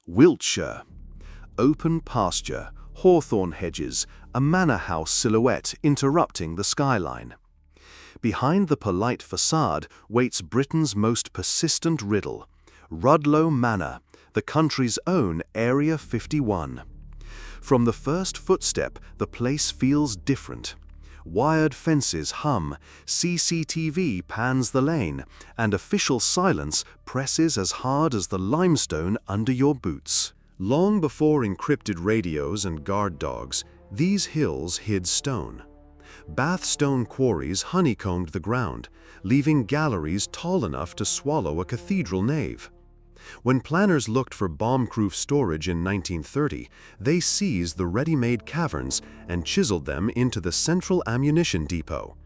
Wiltshire. Open pasture, hawthorn hedges, a manor house silhouette interrupting the skyline. Behind the polite facade waits Britain's most persistent riddle, Rudlow Manor, the country's own Area 51. From the first footstep, the place feels different. Wired fences hum, CCTV pans the lane, and official silence presses as hard as the limestone under your boots. Long before encrypted radios and guard dogs, these hills hid stone. Bath stone quarries honeycombed the ground, leaving galleries tall enough to swallow a cathedral nave. When planners looked for bomb-proof storage in 1930, they seized the ready-made caverns and chiseled them into the Central Ammunition Depot,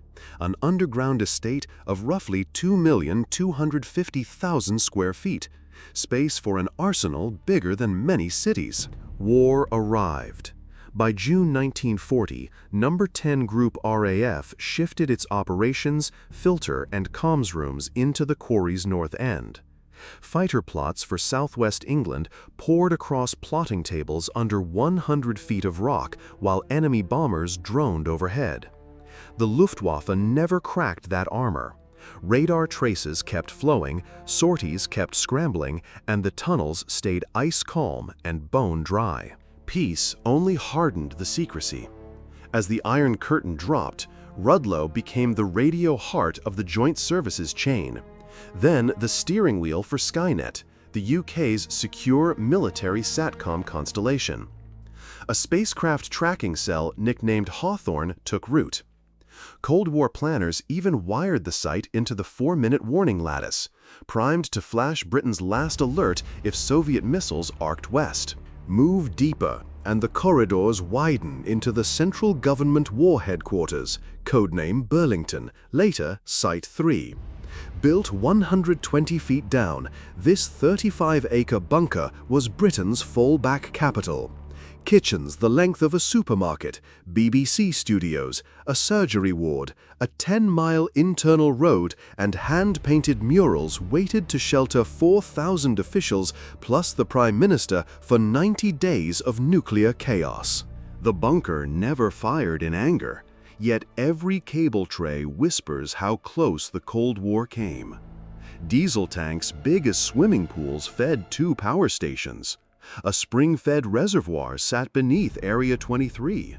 an underground estate of roughly 2,250,000 square feet, space for an arsenal bigger than many cities. War arrived. By June 1940, No. 10 Group RAF shifted its operations, filter, and comms rooms into the quarry's north end. Fighter plots for southwest England poured across plotting tables under 100 feet of rock while enemy bombers droned overhead. The Luftwaffe never cracked that armor. Radar traces kept flowing, sorties kept scrambling, and the tunnels stayed ice calm and bone dry. Peace only hardened the secrecy. As the Iron Curtain dropped, Rudlow became the radio heart of the Joint Services chain. Then the steering wheel for Skynet, the UK's secure military SATCOM constellation. A spacecraft tracking cell nicknamed Hawthorne took root. Cold War planners even wired the site into the 4-minute warning lattice, primed to flash Britain's last alert if Soviet missiles arced west. Move deeper, and the corridors widen into the Central Government War Headquarters, codename Burlington, later Site 3. Built 120 feet down, this 35-acre bunker was Britain's fallback capital. Kitchens the length of a supermarket, BBC studios, a surgery ward, a 10-mile internal road, and hand-painted murals waited to shelter 4,000 officials plus the Prime Minister for 90 days of nuclear chaos. The bunker never fired in anger. Yet every cable tray whispers how close the Cold War came. Diesel tanks big as swimming pools fed 2 power stations. A spring-fed reservoir sat beneath Area 23.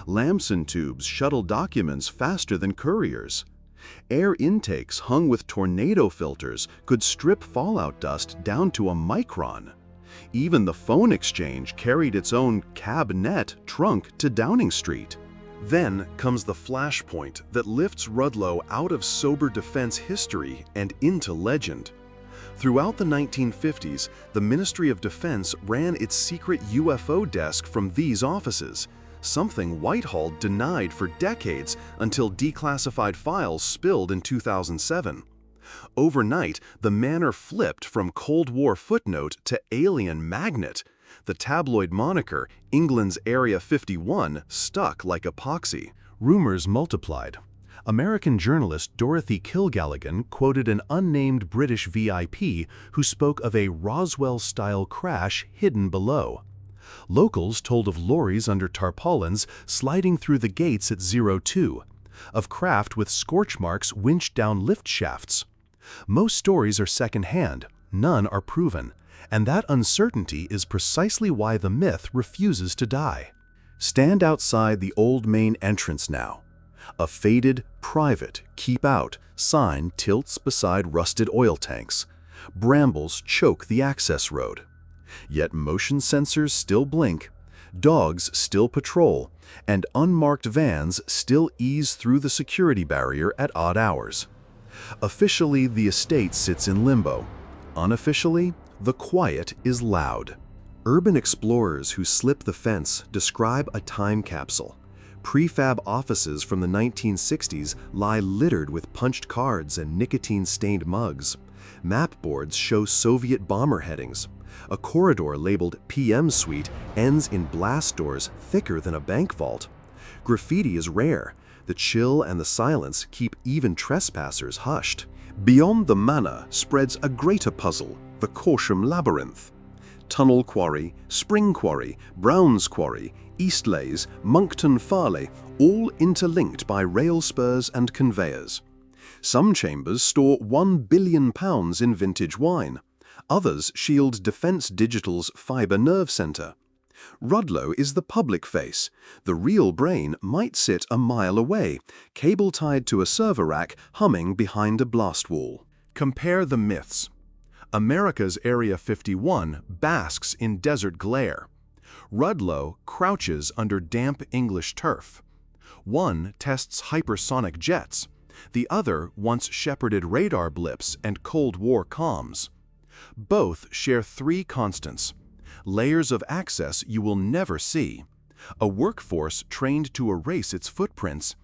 Lamson tubes shuttled documents faster than couriers. Air intakes hung with tornado filters could strip fallout dust down to a micron. Even the phone exchange carried its own cab-net trunk to Downing Street. Then comes the flashpoint that lifts Rudlow out of sober defense history and into legend. Throughout the 1950s, the Ministry of Defense ran its secret UFO desk from these offices, something Whitehall denied for decades until declassified files spilled in 2007. Overnight, the manor flipped from Cold War footnote to alien magnet. The tabloid moniker, England's Area 51, stuck like epoxy. Rumors multiplied. American journalist Dorothy Kilgalligan quoted an unnamed British VIP who spoke of a Roswell-style crash hidden below. Locals told of lorries under tarpaulins sliding through the gates at 02, of craft with scorch marks winched down lift shafts. Most stories are second-hand, none are proven. And that uncertainty is precisely why the myth refuses to die. Stand outside the old main entrance now. A faded, private, keep out sign tilts beside rusted oil tanks. Brambles choke the access road. Yet motion sensors still blink, dogs still patrol, and unmarked vans still ease through the security barrier at odd hours. Officially, the estate sits in limbo. Unofficially, the quiet is loud. Urban explorers who slip the fence describe a time capsule. Prefab offices from the 1960s lie littered with punched cards and nicotine-stained mugs. Map boards show Soviet bomber headings. A corridor labeled PM Suite ends in blast doors thicker than a bank vault. Graffiti is rare. The chill and the silence keep even trespassers hushed. Beyond the manor spreads a greater puzzle, the Corsham Labyrinth. Tunnel Quarry, Spring Quarry, Browns Quarry, Eastleys, Monkton Farleigh, all interlinked by rail spurs and conveyors. Some chambers store £1 billion in vintage wine. Others shield Defence Digital's fibre nerve centre. Rudlow is the public face. The real brain might sit a mile away, cable tied to a server rack, humming behind a blast wall. Compare the myths. America's Area 51 basks in desert glare. Rudlow crouches under damp English turf. One tests hypersonic jets. The other once shepherded radar blips and Cold War comms. Both share three constants: layers of access you will never see, a workforce trained to erase its footprints,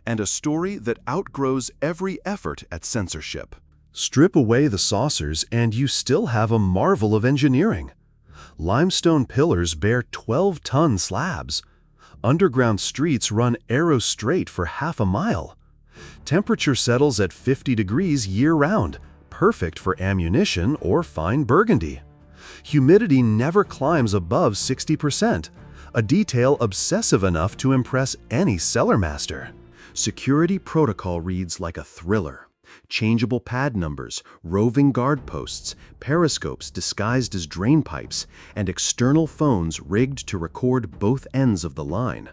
and a story that outgrows every effort at censorship. Strip away the saucers and you still have a marvel of engineering. Limestone pillars bear 12-ton slabs. Underground streets run arrow straight for half a mile. Temperature settles at 50 degrees year-round, perfect for ammunition or fine burgundy. Humidity never climbs above 60%, a detail obsessive enough to impress any cellar master. Security protocol reads like a thriller. Changeable pad numbers, roving guard posts, periscopes disguised as drain pipes, and external phones rigged to record both ends of the line.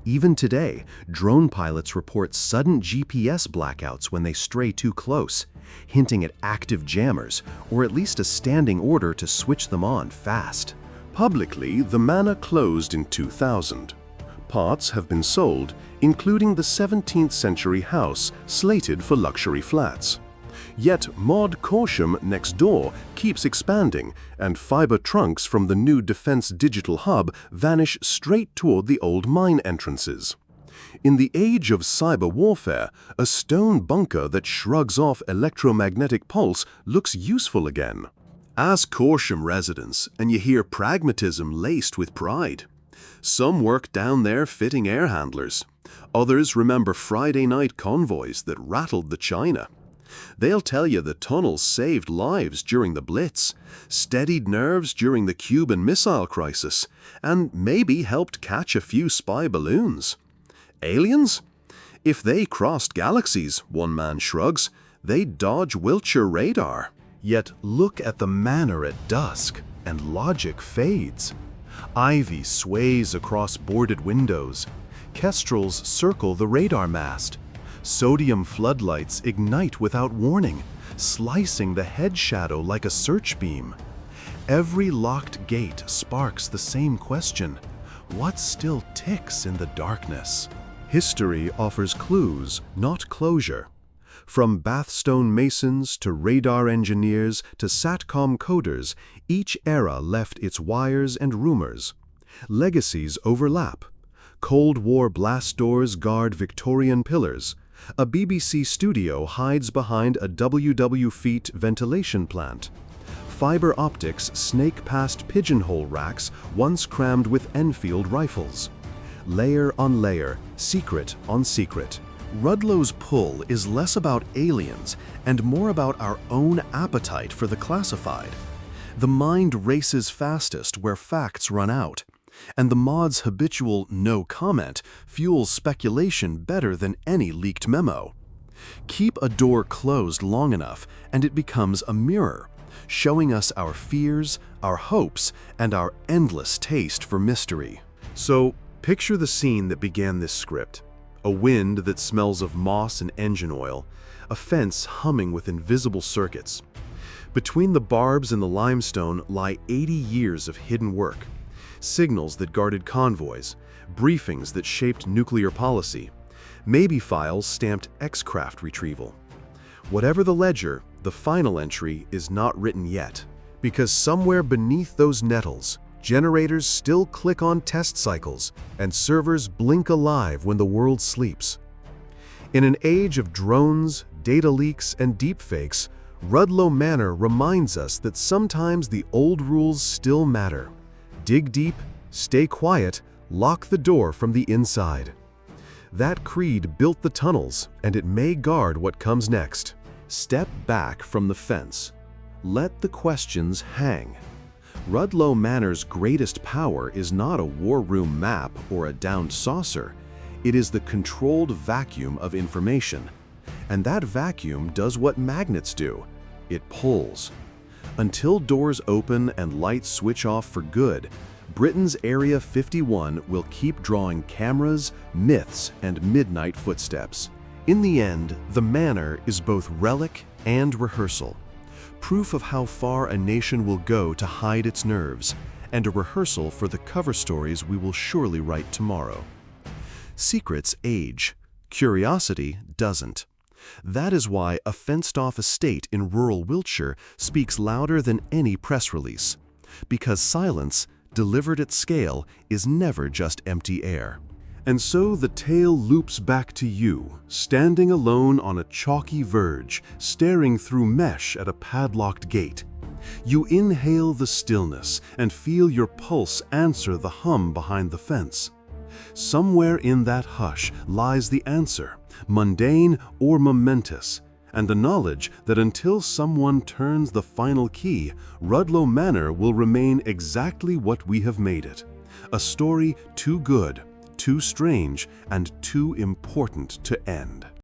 Even today, drone pilots report sudden GPS blackouts when they stray too close, hinting at active jammers, or at least a standing order to switch them on fast. Publicly, the manor closed in 2000. Parts have been sold, including the 17th century house slated for luxury flats. Yet Mod Corsham next door keeps expanding, and fiber trunks from the new Defence Digital hub vanish straight toward the old mine entrances. In the age of cyber warfare, a stone bunker that shrugs off electromagnetic pulse looks useful again. Ask Corsham residents, and you hear pragmatism laced with pride. Some work down there fitting air handlers. Others remember Friday night convoys that rattled the China. They'll tell you the tunnels saved lives during the Blitz, steadied nerves during the Cuban Missile Crisis, and maybe helped catch a few spy balloons. Aliens? If they crossed galaxies, one man shrugs, they'd dodge Wiltshire radar. Yet look at the manor at dusk, and logic fades. Ivy sways across boarded windows. Kestrels circle the radar mast. Sodium floodlights ignite without warning, slicing the head shadow like a search beam. Every locked gate sparks the same question: what still ticks in the darkness? History offers clues, not closure. From Bathstone masons to radar engineers to SATCOM coders, each era left its wires and rumors. Legacies overlap. Cold War blast doors guard Victorian pillars. A BBC studio hides behind a WW Feet ventilation plant. Fiber optics snake past pigeonhole racks once crammed with Enfield rifles. Layer on layer, secret on secret. Rudlow's pull is less about aliens and more about our own appetite for the classified. The mind races fastest where facts run out, and the mod's habitual no comment fuels speculation better than any leaked memo. Keep a door closed long enough and it becomes a mirror, showing us our fears, our hopes, and our endless taste for mystery. So, picture the scene that began this script. A wind that smells of moss and engine oil, a fence humming with invisible circuits. Between the barbs and the limestone lie 80 years of hidden work. Signals that guarded convoys, briefings that shaped nuclear policy, maybe files stamped X-craft retrieval. Whatever the ledger, the final entry is not written yet, because somewhere beneath those nettles, generators still click on test cycles, and servers blink alive when the world sleeps. In an age of drones, data leaks, and deepfakes, Rudlow Manor reminds us that sometimes the old rules still matter. Dig deep, stay quiet, lock the door from the inside. That creed built the tunnels, and it may guard what comes next. Step back from the fence. Let the questions hang. Rudlow Manor's greatest power is not a war room map or a downed saucer. It is the controlled vacuum of information. And that vacuum does what magnets do. It pulls. Until doors open and lights switch off for good, Britain's Area 51 will keep drawing cameras, myths, and midnight footsteps. In the end, the manor is both relic and rehearsal. Proof of how far a nation will go to hide its nerves, and a rehearsal for the cover stories we will surely write tomorrow. Secrets age. Curiosity doesn't. That is why a fenced-off estate in rural Wiltshire speaks louder than any press release. Because silence, delivered at scale, is never just empty air. And so the tale loops back to you, standing alone on a chalky verge, staring through mesh at a padlocked gate. You inhale the stillness and feel your pulse answer the hum behind the fence. Somewhere in that hush lies the answer, mundane or momentous, and the knowledge that until someone turns the final key, Rudlow Manor will remain exactly what we have made it. A story too good, too strange, and too important to end.